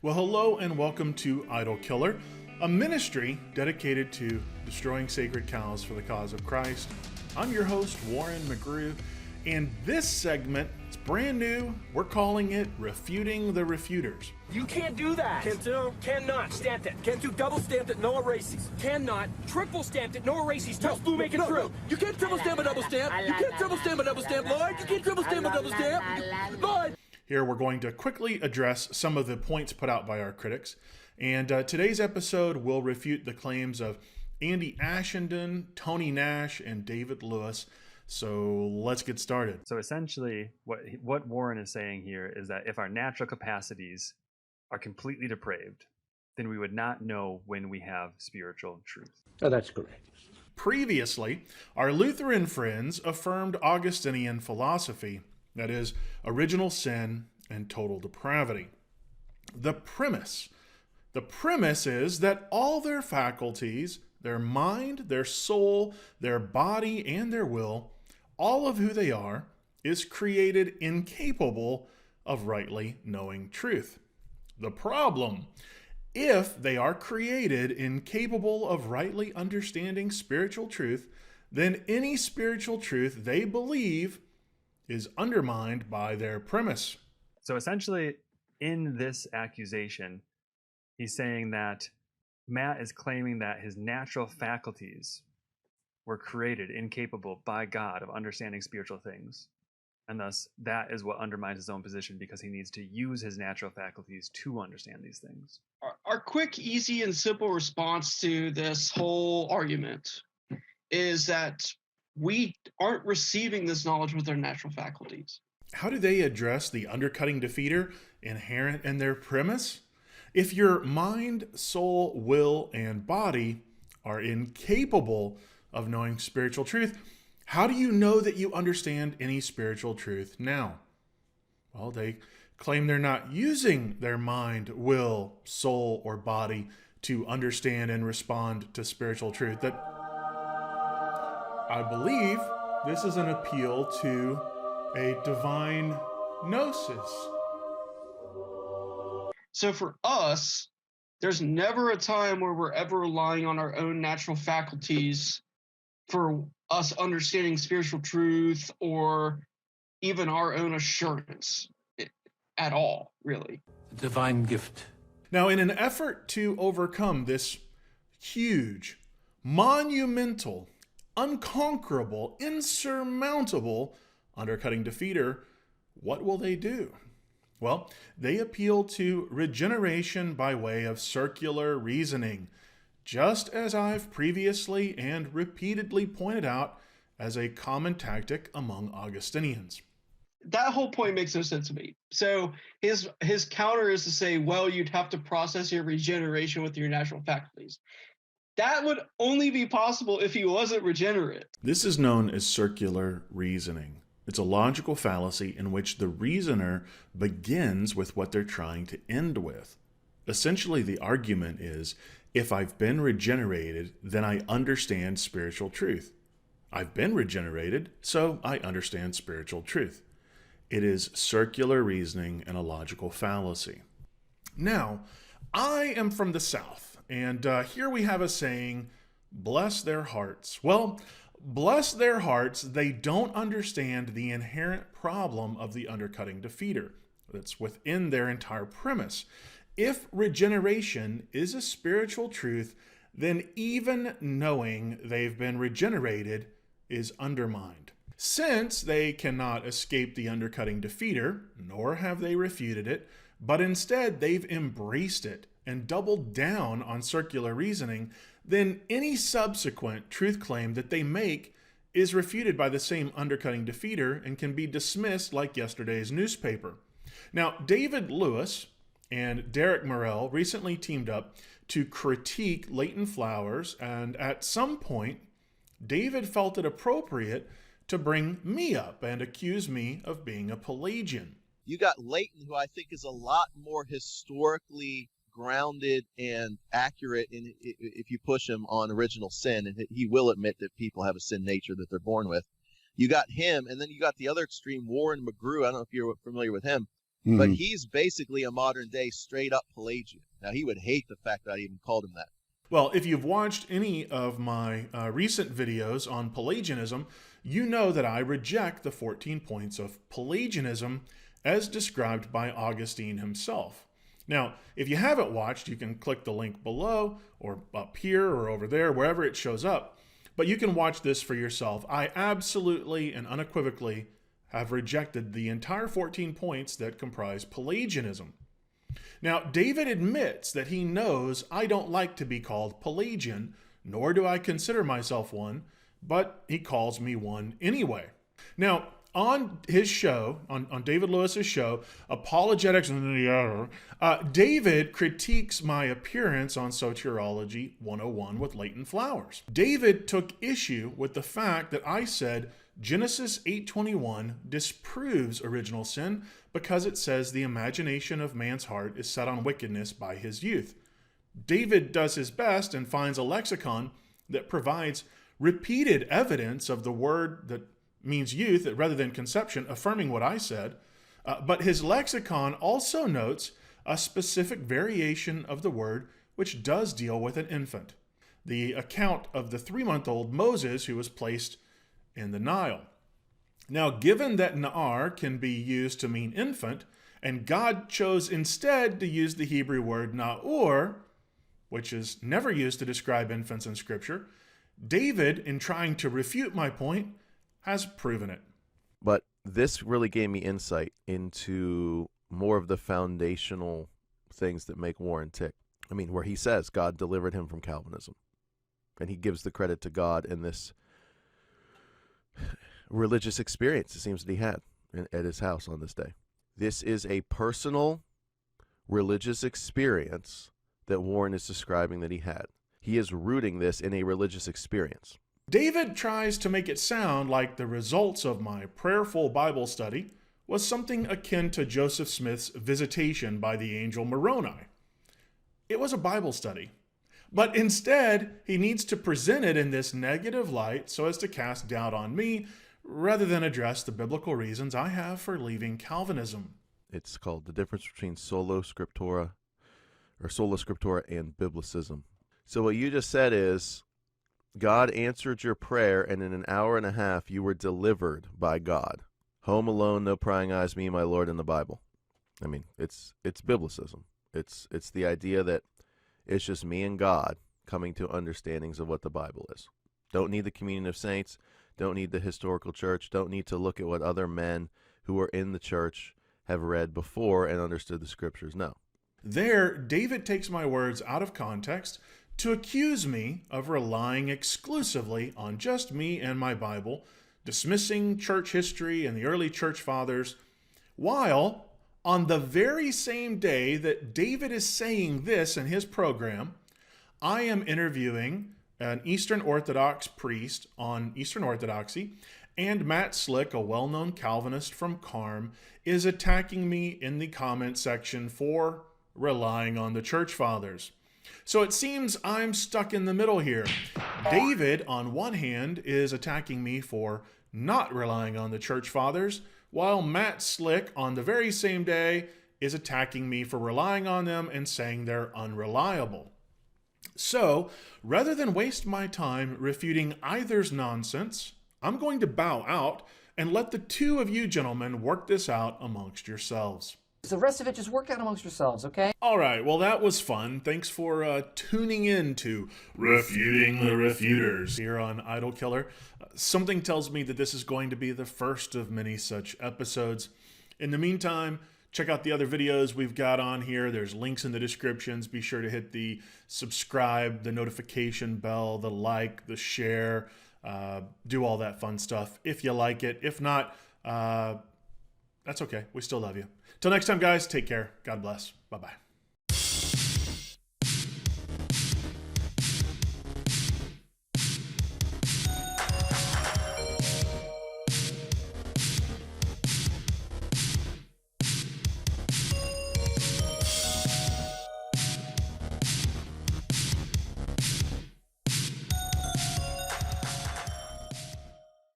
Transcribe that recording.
Well, hello and welcome to Idol Killer, a ministry dedicated to destroying sacred cows for the cause of Christ. I'm your host, Warren McGrew, and this segment is brand new. We're calling it Refuting the Refuters. You can't do that. Can't do. Cannot. Stamped it. Can't do. Double stamped it. No erases. Cannot. Triple stamped it. No erases. Tell Stu make it true. You can't triple stamp a double stamp. You can't triple stamp a double stamp, Lord. You can't triple stamp a double stamp. Lord. Here we're going to quickly address some of the points put out by our critics. And today's episode will refute the claims of Andy Ashenden, Tony Nash, and David Louis. So let's get started. So essentially, what Warren is saying here is that if our natural capacities are completely depraved, then we would not know when we have spiritual truth. Oh, that's correct. Previously, our Lutheran friends affirmed Augustinian philosophy, that is, original sin and total depravity. The premise is that all their faculties, their mind, their soul, their body, and their will, all of who they are, is created incapable of rightly knowing truth. The problem, if they are created incapable of rightly understanding spiritual truth, then any spiritual truth they believe is undermined by their premise. So essentially, in this accusation, he's saying that Matt is claiming that his natural faculties were created incapable by God of understanding spiritual things. And thus, that is what undermines his own position, because he needs to use his natural faculties to understand these things. Our quick, easy, and simple response to this whole argument is that we aren't receiving this knowledge with our natural faculties. How do they address the undercutting defeater inherent in their premise? If your mind, soul, will, and body are incapable of knowing spiritual truth, how do you know that you understand any spiritual truth now? Well, they claim they're not using their mind, will, soul, or body to understand and respond to spiritual truth. That I believe this is an appeal to a divine gnosis. So for us, there's never a time where we're ever relying on our own natural faculties for us understanding spiritual truth or even our own assurance at all, really. Divine gift. Now, in an effort to overcome this huge, monumental, unconquerable, insurmountable undercutting defeater, what will they do? Well, they appeal to regeneration by way of circular reasoning, just as I've previously and repeatedly pointed out as a common tactic among Augustinians. That whole point makes no sense to me. So his counter is to say, well, you'd have to process your regeneration with your natural faculties. That would only be possible if he wasn't regenerate. This is known as circular reasoning. It's a logical fallacy in which the reasoner begins with what they're trying to end with. Essentially, the argument is, if I've been regenerated, then I understand spiritual truth. I've been regenerated, so I understand spiritual truth. It is circular reasoning and a logical fallacy. Now, I am from the South, and here we have a saying, bless their hearts. Well, bless their hearts, they don't understand the inherent problem of the undercutting defeater that's within their entire premise. If regeneration is a spiritual truth, then even knowing they've been regenerated is undermined. Since they cannot escape the undercutting defeater, nor have they refuted it, but instead they've embraced it and doubled down on circular reasoning, then any subsequent truth claim that they make is refuted by the same undercutting defeater and can be dismissed like yesterday's newspaper. Now, David Louis and Derek Morrell recently teamed up to critique Leighton Flowers, and at some point, David felt it appropriate to bring me up and accuse me of being a Pelagian. You got Leighton, who I think is a lot more historically grounded and accurate if you push him on original sin, and he will admit that people have a sin nature that they're born with. You got him, and then you got the other extreme, Warren McGrew. I don't know if you're familiar with him, But he's basically a modern day straight up Pelagian. Now, he would hate the fact that I even called him that. Well, if you've watched any of my recent videos on Pelagianism, you know that I reject the 14 points of Pelagianism as described by Augustine himself. Now, if you haven't watched, you can click the link below or up here or over there, wherever it shows up. But you can watch this for yourself. I absolutely and unequivocally have rejected the entire 14 points that comprise Pelagianism. Now, David admits that he knows I don't like to be called Pelagian, nor do I consider myself one, but he calls me one anyway. Now, on his show, on David Lewis's show, Apologetics, David critiques my appearance on Soteriology 101 with Leighton Flowers. David took issue with the fact that I said Genesis 8:21 disproves original sin because it says the imagination of man's heart is set on wickedness by his youth. David does his best and finds a lexicon that provides repeated evidence of the word that means youth rather than conception, affirming what I said. But his lexicon also notes a specific variation of the word which does deal with an infant. The account of the 3-month-old Moses who was placed in the Nile. Now, given that Na'ar can be used to mean infant, and God chose instead to use the Hebrew word Na'or, which is never used to describe infants in Scripture, David, in trying to refute my point, has proven it. But this really gave me insight into more of the foundational things that make Warren tick. I mean, where he says God delivered him from Calvinism, and he gives the credit to God in this religious experience it seems that he had at his house on this day. This is a personal religious experience that Warren is describing that he had. He is rooting this in a religious experience. David tries to make it sound like the results of my prayerful Bible study was something akin to Joseph Smith's visitation by the angel Moroni. It was a Bible study. But instead, he needs to present it in this negative light so as to cast doubt on me rather than address the biblical reasons I have for leaving Calvinism. It's called the difference between sola scriptura and biblicism. So what you just said is God answered your prayer, and in an hour and a half you were delivered by God. Home alone, no prying eyes, me, my Lord, in the Bible. I mean, it's biblicism. It's the idea that it's just me and God coming to understandings of what the Bible is. Don't need the communion of saints. Don't need the historical church. Don't need to look at what other men who are in the church have read before and understood the Scriptures. No. There, David takes my words out of context to accuse me of relying exclusively on just me and my Bible, dismissing church history and the early church fathers, while on the very same day that David is saying this in his program, I am interviewing an Eastern Orthodox priest on Eastern Orthodoxy, and Matt Slick, a well-known Calvinist from CARM, is attacking me in the comment section for relying on the church fathers. So it seems I'm stuck in the middle here. David, on one hand, is attacking me for not relying on the church fathers, while Matt Slick, on the very same day, is attacking me for relying on them and saying they're unreliable. So, rather than waste my time refuting either's nonsense, I'm going to bow out and let the two of you gentlemen work this out amongst yourselves. So the rest of it, just work out amongst yourselves, okay? All right, well, that was fun. Thanks for tuning in to Refuting the Refuters here on Idol Killer. Something tells me that this is going to be the first of many such episodes. In the meantime, check out the other videos we've got on here. There's links in the descriptions. Be sure to hit the subscribe, the notification bell, the like, the share, do all that fun stuff if you like it. If not, that's okay. We still love you. Till next time, guys, take care. God bless. Bye-bye.